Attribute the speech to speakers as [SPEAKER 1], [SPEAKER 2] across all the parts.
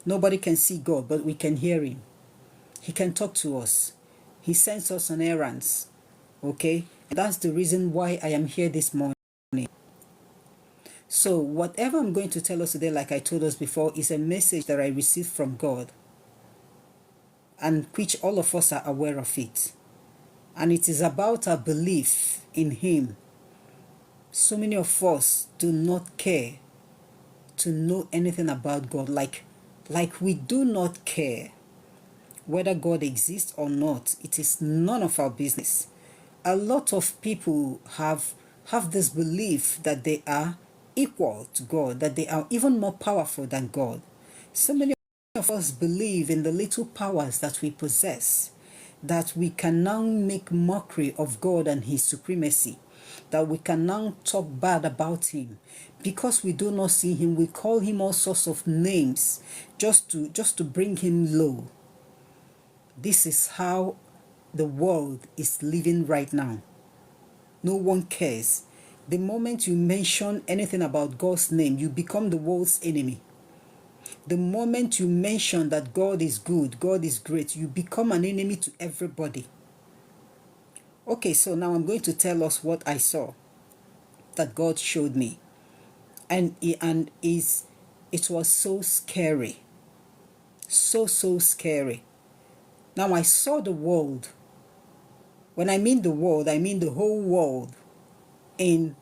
[SPEAKER 1] Nobody can see God, but we can hear him. He can talk to us. He sends us on errands. Okay? And that's the reason why I am here this morning. So whatever I'm going to tell us today, like I told us before, is a message that I received from God, and which all of us are aware of it. And it is about our belief in him. So many of us do not care to know anything about God. Like we do not care whether God exists or not. It is none of our business. A lot of people have this belief that they are equal to God, that they are even more powerful than God. So many of us believe in the little powers that we possess, that we can now make mockery of God and his supremacy, that we can now talk bad about him. Because we do not see him, we call him all sorts of names just to bring him low. This is how the world is living right now. No one cares. The moment you mention anything about God's name, you become the world's enemy. The moment you mention that God is good, God is great, you become an enemy to everybody. Okay, so now I'm going to tell us what I saw that God showed me. And it was so scary. So scary. Now I saw the world. When I mean the world, I mean the whole world in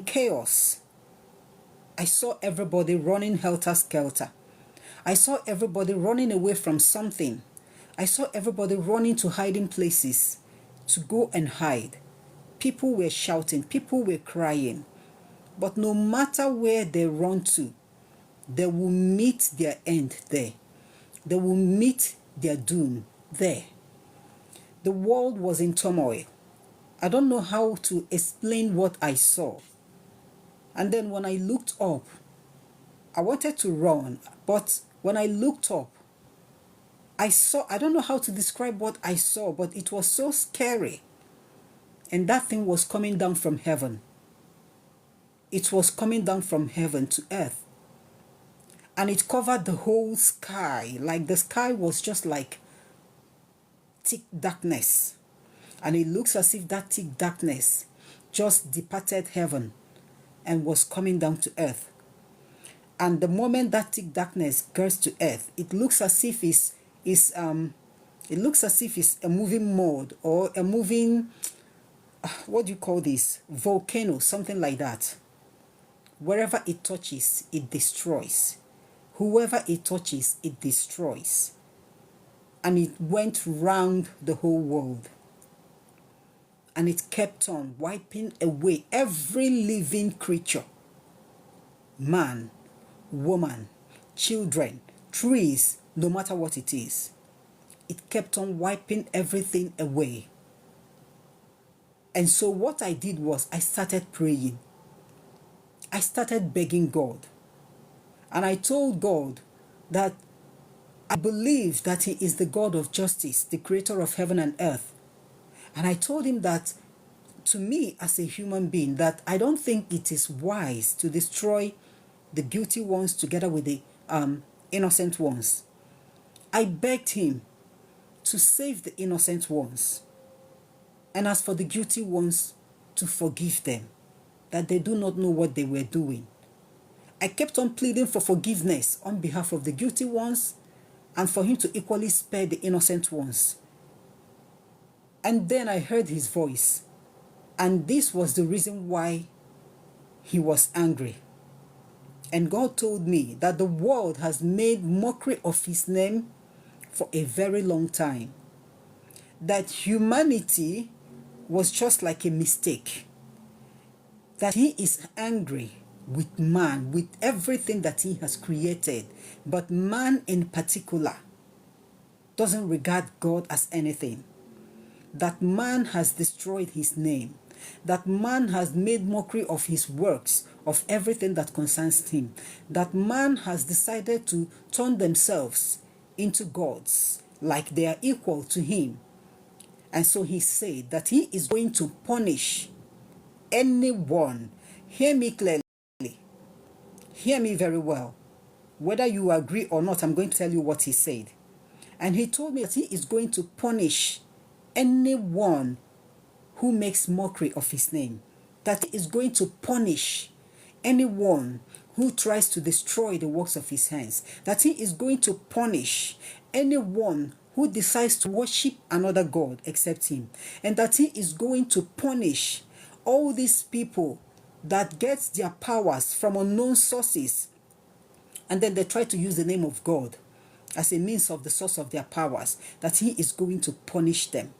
[SPEAKER 1] chaos. I saw everybody running helter-skelter. I saw everybody running away from something. I saw everybody running to hiding places to go and hide. People were shouting, people were crying. But no matter where they run to, they will meet their end there. They will meet their doom there. The world was in turmoil. I don't know how to explain what I saw. And then when I looked up, I wanted to run, but when I looked up, I don't know how to describe what I saw, but it was so scary. And that thing was coming down from heaven. It was coming down from heaven to earth. And it covered the whole sky. Like the sky was just like thick darkness. And it looks as if that thick darkness just departed heaven and was coming down to earth. And the moment that thick darkness gets to earth, it looks as if it's a moving mode, or a moving, what do you call this? Volcano, something like that. Wherever it touches, it destroys. Whoever it touches, it destroys. And it went round the whole world. And it kept on wiping away every living creature. Man, woman, children, trees, no matter what it is. It kept on wiping everything away. And so what I did was I started praying. I started begging God. And I told God that I believe that he is the God of justice, the creator of heaven and earth. And I told him that, to me as a human being, that I don't think it is wise to destroy the guilty ones together with the innocent ones. I begged him to save the innocent ones. And as for the guilty ones, to forgive them, that they do not know what they were doing. I kept on pleading for forgiveness on behalf of the guilty ones, and for him to equally spare the innocent ones. And then I heard his voice, and this was the reason why he was angry. And God told me that the world has made mockery of his name for a very long time. That humanity was just like a mistake. That he is angry with man, with everything that he has created. But man in particular doesn't regard God as anything. That man has destroyed his name. That man has made mockery of his works, of everything that concerns him. That man has decided to turn themselves into gods, like they are equal to him. And so he said that he is going to punish anyone. Hear me clearly. Hear me very well. Whether you agree or not, I'm going to tell you what he said. And he told me that he is going to punish anyone who makes mockery of his name. That he is going to punish anyone who tries to destroy the works of his hands. That he is going to punish anyone who decides to worship another god except him. And that he is going to punish all these people that get their powers from unknown sources, and then they try to use the name of God as a means of the source of their powers, that he is going to punish them.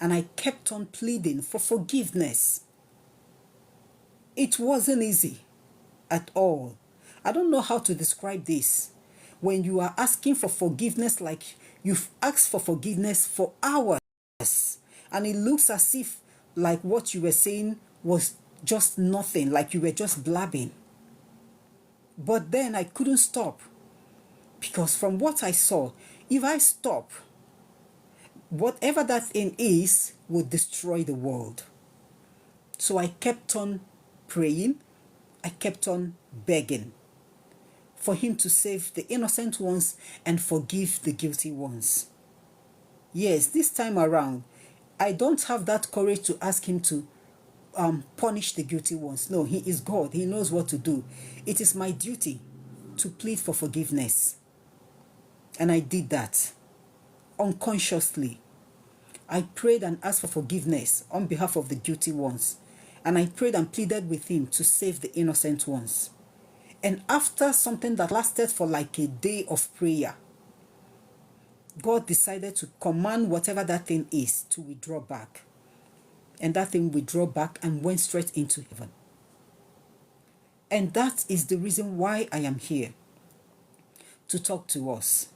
[SPEAKER 1] And I kept on pleading for forgiveness. It wasn't easy at all. I don't know how to describe this. When you are asking for forgiveness, like you've asked for forgiveness for hours, and it looks as if like what you were saying was just nothing, like you were just blabbing. But then I couldn't stop, because from what I saw, if I stop, whatever that thing is would destroy the world. So I kept on praying. I kept on begging for him to save the innocent ones and forgive the guilty ones. Yes, this time around, I don't have that courage to ask him to punish the guilty ones. No, he is God. He knows what to do. It is my duty to plead for forgiveness. And I did that unconsciously. I prayed and asked for forgiveness on behalf of the guilty ones. And I prayed and pleaded with him to save the innocent ones. And after something that lasted for like a day of prayer, God decided to command whatever that thing is to withdraw back. And that thing withdrew back and went straight into heaven. And that is the reason why I am here, to talk to us.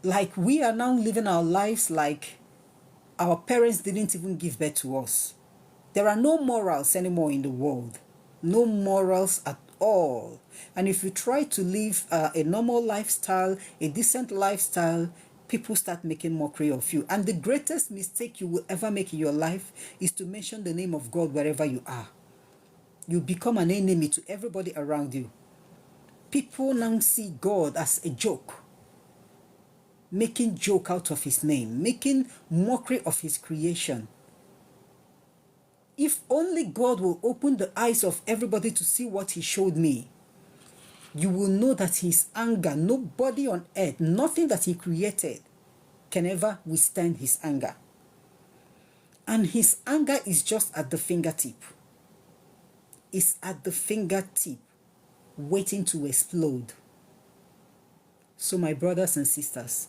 [SPEAKER 1] Like we are now living our lives like our parents didn't even give birth to us. There are no morals anymore in the world. No morals at all. And if you try to live a normal lifestyle, a decent lifestyle, people start making mockery of you. And the greatest mistake you will ever make in your life is to mention the name of God wherever you are. You become an enemy to everybody around you. People now see God as a joke, making joke out of his name, making mockery of his creation. If only God will open the eyes of everybody to see what he showed me, you will know that his anger, nobody on earth, nothing that he created can ever withstand his anger. And his anger is just at the fingertip. It's at the fingertip, waiting to explode. So my brothers and sisters,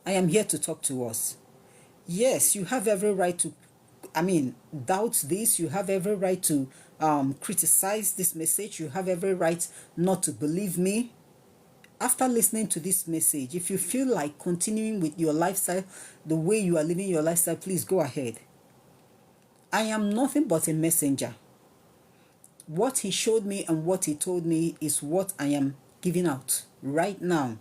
[SPEAKER 1] I am here to talk to us. Yes, you have every right to, doubt this. You have every right to criticize this message. You have every right not to believe me. After listening to this message, if you feel like continuing with your lifestyle, the way you are living your lifestyle, please go ahead. I am nothing but a messenger. What he showed me and what he told me is what I am giving out right now.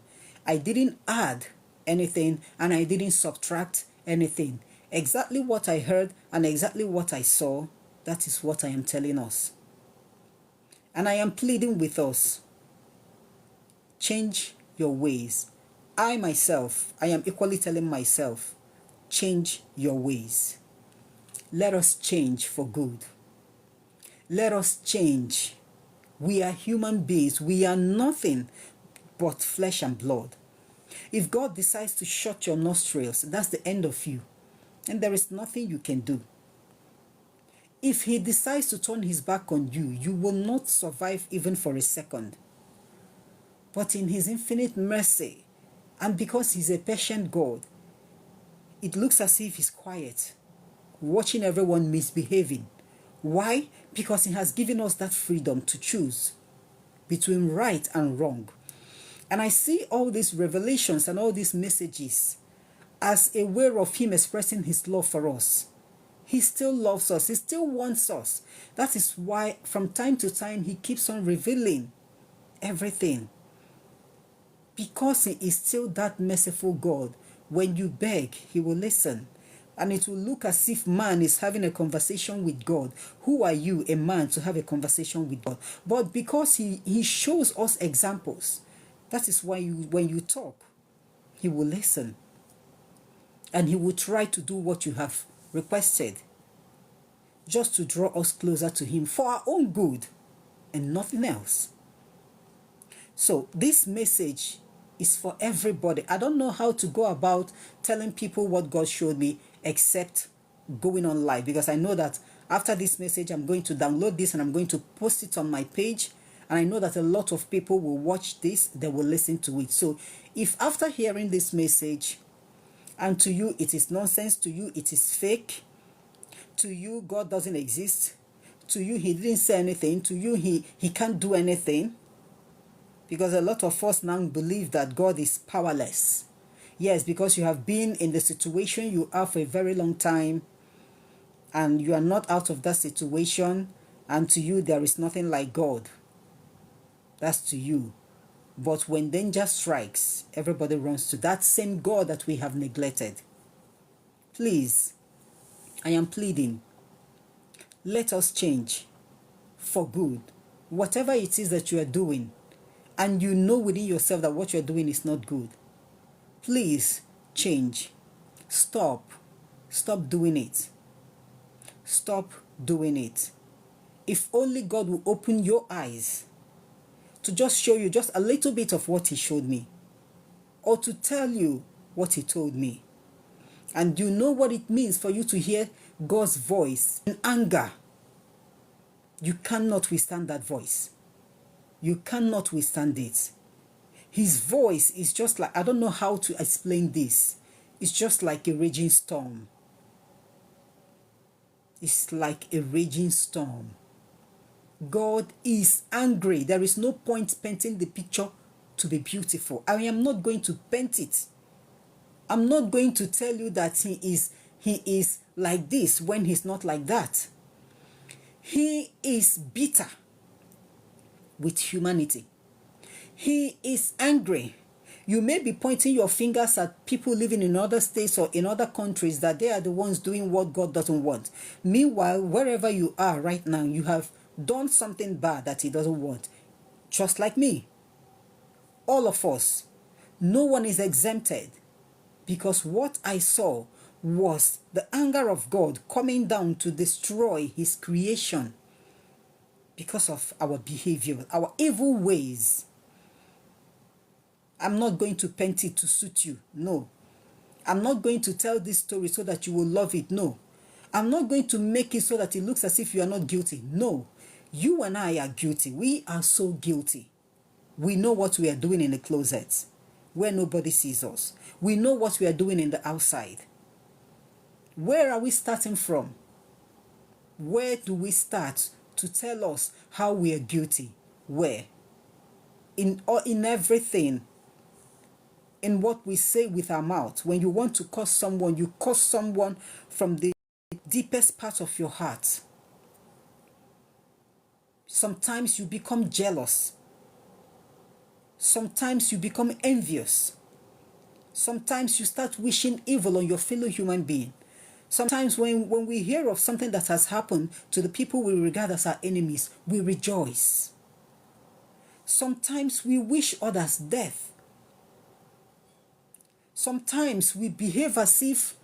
[SPEAKER 1] I didn't add anything and I didn't subtract anything. Exactly what I heard and exactly what I saw, that is what I am telling us. And I am pleading with us. Change your ways. I myself, I am equally telling myself, change your ways. Let us change for good. Let us change. We are human beings. We are nothing but flesh and blood. If God decides to shut your nostrils, that's the end of you. And there is nothing you can do. If he decides to turn his back on you, you will not survive even for a second. But in his infinite mercy, and because he's a patient God, it looks as if he's quiet, watching everyone misbehaving. Why? Because he has given us that freedom to choose between right and wrong. And I see all these revelations and all these messages as a way of him expressing his love for us. He still loves us. He still wants us. That is why from time to time he keeps on revealing everything. Because he is still that merciful God. When you beg, he will listen. And it will look as if man is having a conversation with God. Who are you, a man, to have a conversation with God? But because he shows us examples, that is why when you talk, he will listen. And he will try to do what you have requested, just to draw us closer to him for our own good and nothing else. So this message is for everybody. I don't know how to go about telling people what God showed me except going on live, because I know that after this message I'm going to download this and I'm going to post it on my page, and I know that a lot of people will watch this, they will listen to it. So if after hearing this message, and to you it is nonsense, to you it is fake, to you God doesn't exist, to you he didn't say anything, to you he can't do anything, because a lot of us now believe that God is powerless. Yes, because you have been in the situation you are for a very long time and you are not out of that situation, and to you there is nothing like God. That's to you. But when danger strikes, everybody runs to that same God that we have neglected. Please, I am pleading, let us change for good. Whatever it is that you are doing, and you know within yourself that what you're doing is not good, please change. Stop doing it. Stop doing it. If only God will open your eyes to just show you just a little bit of what he showed me, or to tell you what he told me, and you know what it means for you to hear God's voice in anger. You cannot withstand that voice. You cannot withstand it. His voice is just like, I don't know how to explain this. It's just like a raging storm. It's like a raging storm. God is angry. There is no point painting the picture to be beautiful. I am not going to paint it. I'm not going to tell you that he is like this when he's not like that. He is bitter with humanity. He is angry. You may be pointing your fingers at people living in other states or in other countries that they are the ones doing what God doesn't want. Meanwhile, wherever you are right now, you have done something bad that he doesn't want. Just like me. All of us. No one is exempted. Because what I saw was the anger of God coming down to destroy his creation because of our behavior, our evil ways. I'm not going to paint it to suit you. No. I'm not going to tell this story so that you will love it. No. I'm not going to make it so that it looks as if you are not guilty. No. You and I are guilty. We are so guilty. We know what we are doing in the closet where nobody sees us. We know what we are doing in the outside. Where are we starting from? Where do we start to tell us how we are guilty? Where? In everything. In what we say with our mouth. When you want to curse someone, you curse someone from the deepest part of your heart. Sometimes you become jealous. Sometimes you become envious. Sometimes you start wishing evil on your fellow human being. Sometimes when we hear of something that has happened to the people we regard as our enemies, we rejoice. Sometimes we wish others death. Sometimes we behave as if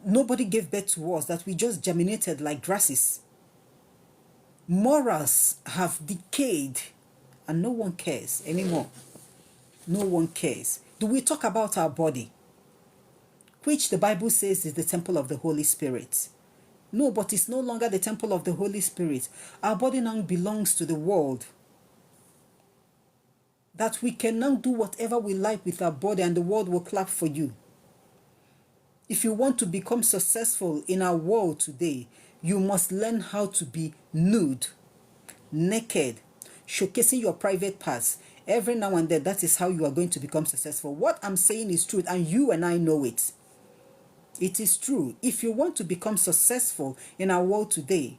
[SPEAKER 1] nobody gave birth to us, that we just germinated like grasses. Morals have decayed and no one cares anymore. No one cares. Do we talk about our body, which the Bible says is the temple of the Holy Spirit? No, but it's no longer the temple of the Holy Spirit. Our body now belongs to the world. That we can now do whatever we like with our body and the world will clap for you. If you want to become successful in our world today, you must learn how to be nude, naked, showcasing your private parts. Every now and then, that is how you are going to become successful. What I'm saying is truth, and you and I know it. It is true. If you want to become successful in our world today,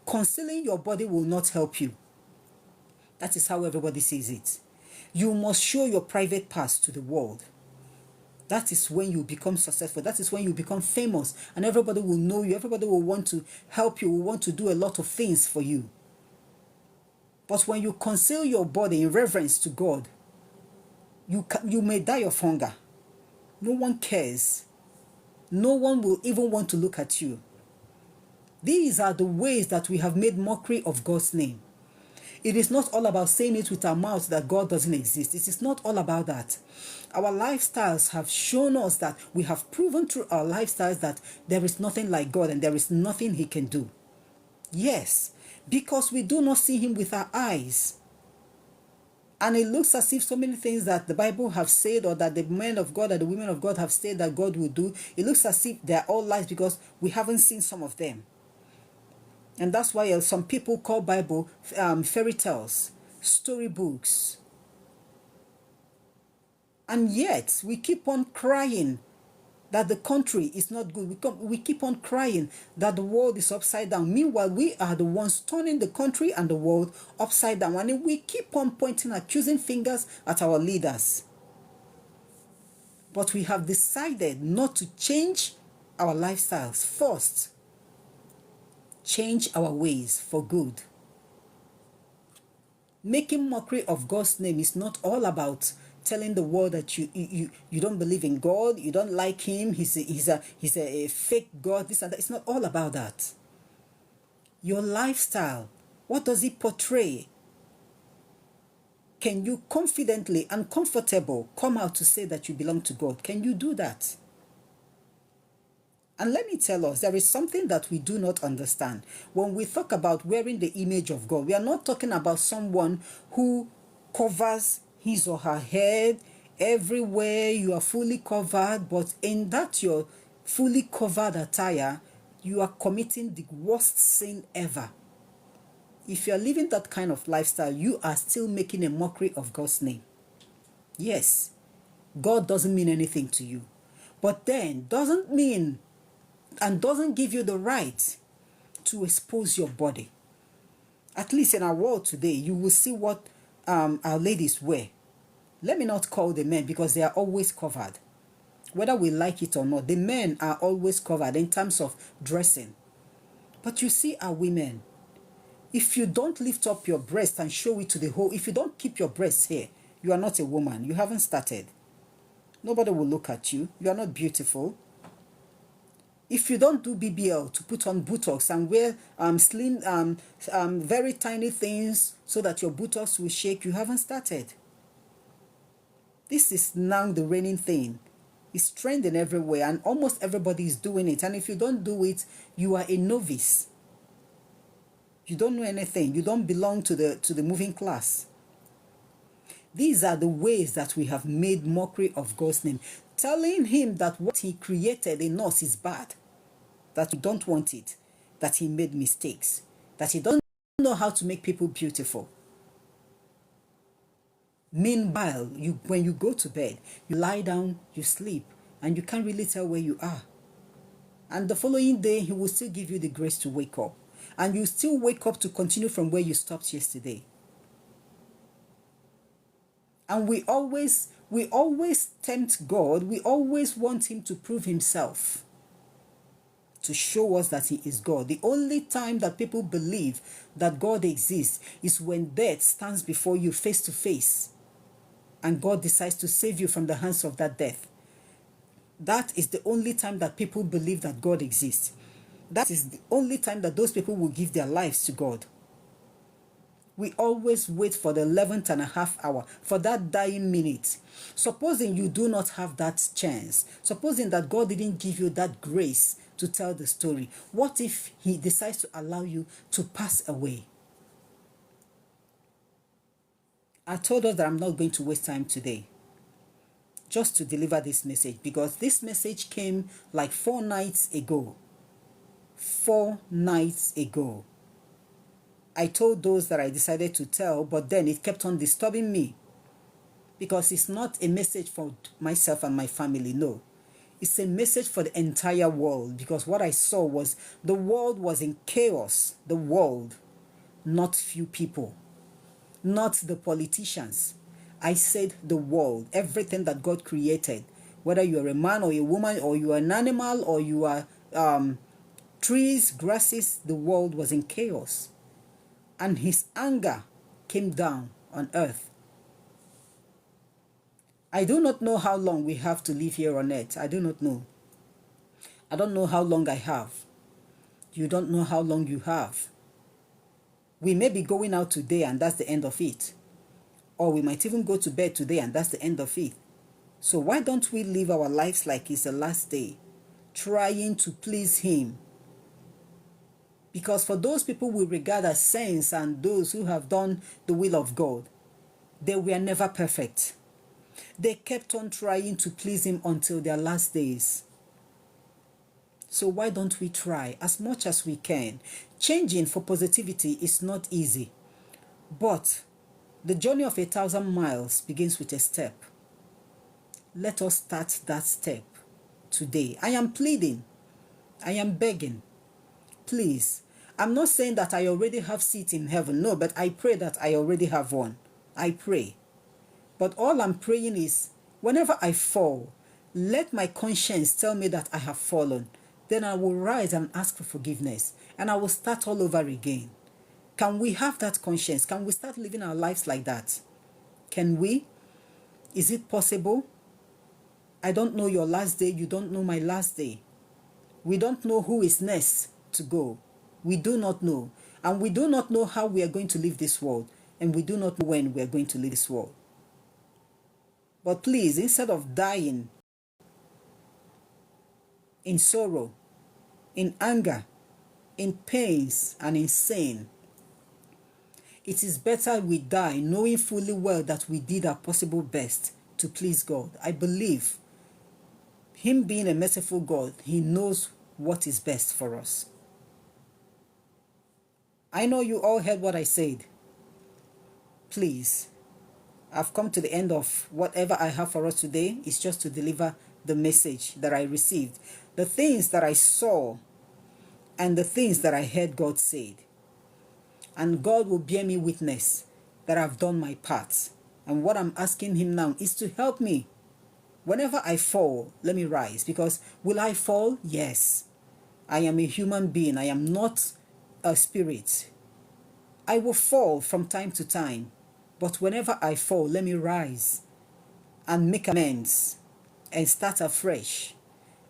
[SPEAKER 1] concealing your body will not help you. That is how everybody sees it. You must show your private parts to the world. That is when you become successful. That is when you become famous, and everybody will know you. Everybody will want to help you, will want to do a lot of things for you. But when you conceal your body in reverence to God, you may die of hunger. No one cares. No one will even want to look at you. These are the ways that we have made mockery of God's name. It is not all about saying it with our mouths that God doesn't exist. It is not all about that. Our lifestyles have shown us that we have proven through our lifestyles that there is nothing like God and there is nothing He can do. Yes, because we do not see Him with our eyes. And it looks as if so many things that the Bible have said, or that the men of God and the women of God have said that God will do, it looks as if they're all lies because we haven't seen some of them. And that's why some people call Bible fairy tales, storybooks. And yet we keep on crying that the country is not good. We keep on crying that the world is upside down. Meanwhile, we are the ones turning the country and the world upside down. And we keep on pointing, accusing fingers at our leaders. But we have decided not to change our lifestyles first. Change our ways for good. Making mockery of God's name is not all about telling the world that you don't believe in God, you don't like Him, he's a fake God, this and that. It's not all about that. Your lifestyle, what does it portray? Can you confidently and comfortable come out to say that you belong to God? Can you do that? And let me tell us, there is something that we do not understand. When we talk about wearing the image of God, we are not talking about someone who covers his or her head everywhere. You are fully covered, but in that your fully covered attire, you are committing the worst sin ever. If you are living that kind of lifestyle, you are still making a mockery of God's name. Yes, God doesn't mean anything to you, but then doesn't mean and doesn't give you the right to expose your body. At least in our world today, you will see what our ladies wear. Let me not call the men because they are always covered. Whether we like it or not, the men are always covered in terms of dressing. But you see our women, if you don't lift up your breast and show it to the whole, if you don't keep your breasts here, you are not a woman. You haven't started. Nobody will look at you. You are not beautiful. If you don't do BBL to put on Botox and wear slim, very tiny things so that your Botox will shake, you haven't started. This is now the reigning thing. It's trending everywhere and almost everybody is doing it. And if you don't do it, you are a novice. You don't know anything. You don't belong to the moving class. These are the ways that we have made mockery of God's name, telling Him that what He created in us is bad, that we don't want it, that He made mistakes, that He doesn't know how to make people beautiful. Meanwhile, when you go to bed, you lie down, you sleep, and you can't really tell where you are. And the following day, He will still give you the grace to wake up. And you still wake up to continue from where you stopped yesterday. And we always tempt God. We always want Him to prove Himself, to show us that He is God. The only time that people believe that God exists is when death stands before you face to face and God decides to save you from the hands of that death. That is the only time that people believe that God exists. That is the only time that those people will give their lives to God. We always wait for the 11th and a half hour, for that dying minute. Supposing you do not have that chance, supposing that God didn't give you that grace to tell the story, what if He decides to allow you to pass away? I told us that I'm not going to waste time today just to deliver this message, because this message came like 4 nights ago. 4 nights ago. I told those that I decided to tell, but then it kept on disturbing me, because it's not a message for myself and my family, no. It's a message for the entire world, because what I saw was the world was in chaos. The world, not few people, not the politicians. I said the world, everything that God created Whether you are a man or a woman, or you are an animal, or you are trees, grasses, the world was in chaos. And his anger came down on earth. I do not know how long we have to live here on earth. I do not know. I don't know how long I have. You don't know how long you have. We may be going out today and that's the end of it. Or we might even go to bed today and that's the end of it. So why don't we live our lives like it's the last day, trying to please him? Because for those people we regard as saints and those who have done the will of God, they were never perfect. They kept on trying to please him until their last days. So why don't we try as much as we can? Changing for positivity is not easy, but the journey of 1,000 miles begins with a step. Let us start that step today. I am pleading. I am begging. Please. I'm not saying that I already have seat in heaven. No, but I pray that I already have one. I pray. But all I'm praying is, whenever I fall, let my conscience tell me that I have fallen. Then I will rise and ask for forgiveness. And I will start all over again. Can we have that conscience? Can we start living our lives like that? Can we? Is it possible? I don't know your last day. You don't know my last day. We don't know who is next to go. We do not know. And we do not know how we are going to leave this world. And we do not know when we are going to leave this world. But please, instead of dying in sorrow, in anger, in pains, and in sin, it is better we die knowing fully well that we did our possible best to please God. I believe him being a merciful God, he knows what is best for us. I know you all heard what I said. Please, I've come to the end of whatever I have for us today. It's just to deliver the message that I received, the things that I saw, and the things that I heard God said. And God will bear me witness that I've done my part. And what I'm asking him now is to help me. Whenever I fall, let me rise. Because will I fall? Yes. I am a human being. I am not a spirit. I will fall from time to time. But whenever I fall, let me rise and make amends and start afresh.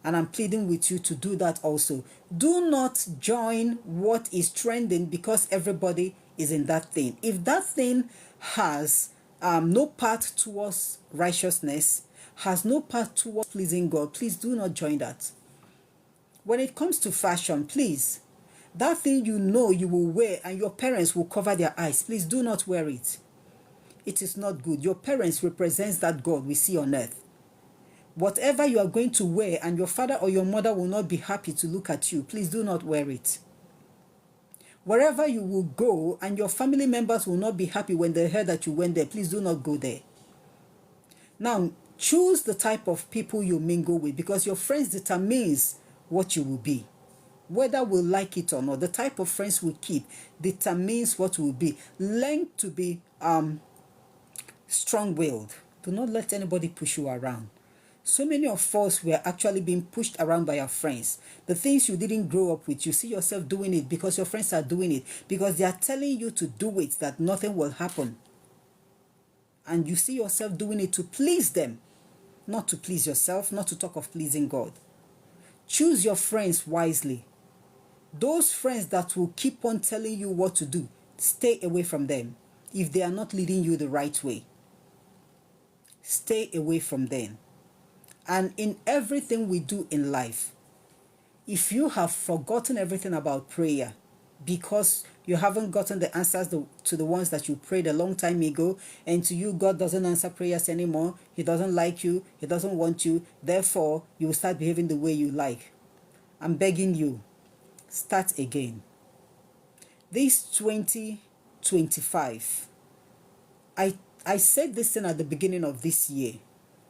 [SPEAKER 1] And I'm pleading with you to do that also. Do not join what is trending because everybody is in that thing. If that thing has no path towards righteousness, has no path towards pleasing God, please do not join that. When it comes to fashion, please, that thing you know you will wear and your parents will cover their eyes, please do not wear it. It is not good. Your parents represents that God we see on earth. Whatever you are going to wear and your father or your mother will not be happy to look at you, please do not wear it. Wherever you will go and your family members will not be happy when they heard that you went there, please do not go there. Now, choose the type of people you mingle with because your friends determines what you will be. Whether we like it or not, the type of friends we keep determines what we will be. Learn to be strong-willed. Do not let anybody push you around. So many of us were actually being pushed around by our friends. The things you didn't grow up with, you see yourself doing it because your friends are doing it, because they are telling you to do it, that nothing will happen. And you see yourself doing it to please them, not to please yourself, not to talk of pleasing God. Choose your friends wisely. Those friends that will keep on telling you what to do, stay away from them if they are not leading you the right way. Stay away from them. And in everything we do in life, if you have forgotten everything about prayer because you haven't gotten the answers to the ones that you prayed a long time ago, and to you God doesn't answer prayers anymore, he doesn't like you, he doesn't want you, therefore you will start behaving the way you like. I'm begging you, start again. This 2025, I said this thing at the beginning of this year,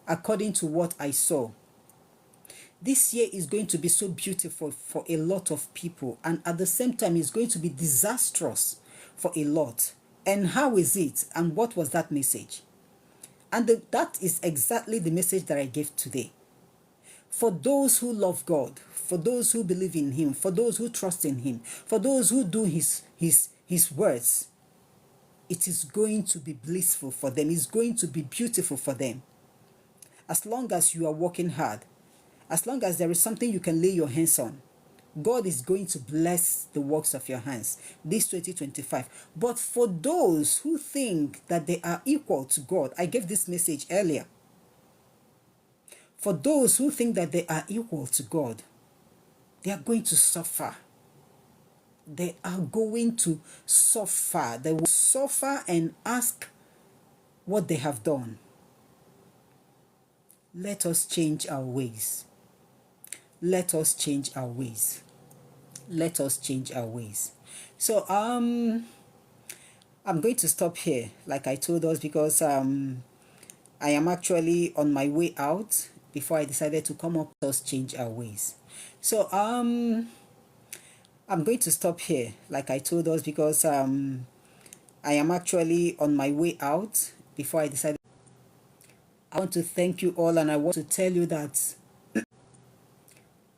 [SPEAKER 1] according to what I saw. This year is going to be so beautiful for a lot of people, and at the same time it's going to be disastrous for a lot. And how is it? And what was that message? And that is exactly the message that I gave today. For those who love God, for those who believe in Him, for those who trust in Him, for those who do His words, it is going to be blissful for them. It's going to be beautiful for them. As long as you are working hard, as long as there is something you can lay your hands on, God is going to bless the works of your hands this 2025. But for those who think that they are equal to God, I gave this message earlier. For those who think that they are equal to God, they are going to suffer. They are going to suffer. They will suffer and ask what they have done. Let us change our ways. Let us change our ways. Let us change our ways. So I'm going to stop here, like I told us, because I am actually on my way out before I decided to come up. Let us change our ways. So I'm going to stop here, like I told us, because I am actually on my way out before I decided. I want to thank you all, and I want to tell you that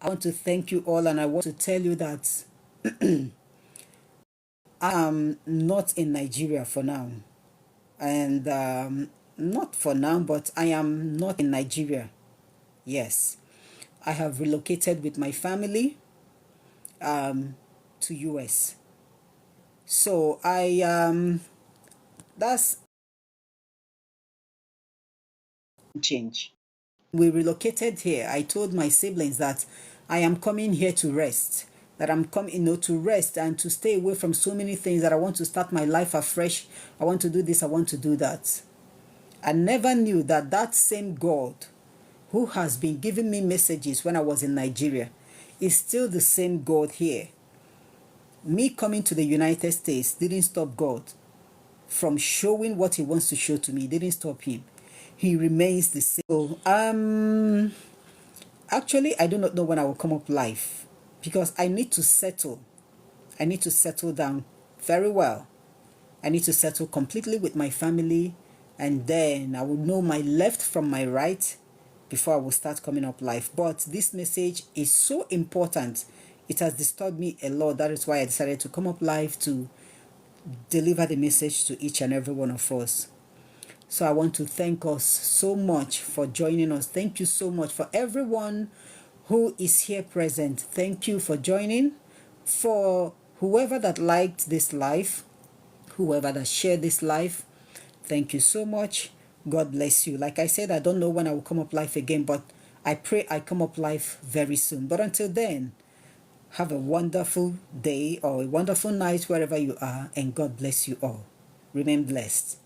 [SPEAKER 1] I want to thank you all, and I want to tell you that I am not in Nigeria for now. And not for now, but I am not in Nigeria. Yes. I have relocated with my family to US. So that's change. We relocated here. I told my siblings that I am coming here to rest, that I'm coming, to rest and to stay away from so many things, that I want to start my life afresh. I want to do this, I want to do that. I never knew that that same God who has been giving me messages when I was in Nigeria is still the same God here. Me coming to the United States didn't stop God from showing what He wants to show to me. It didn't stop Him. He remains the same. So, actually, I do not know when I will come up live, because I need to settle. I need to settle down very well. I need to settle completely with my family, and then I will know my left from my right before I will start coming up live. But this message is so important. It has disturbed me a lot. That is why I decided to come up live to deliver the message to each and every one of us. So I want to thank us so much for joining us. Thank you so much for everyone who is here present. Thank you for joining. For whoever that liked this live, whoever that shared this live, thank you so much. God bless you. Like I said, I don't know when I will come up live again, but I pray I come up live very soon. But until then, have a wonderful day or a wonderful night wherever you are, and God bless you all. Remain blessed.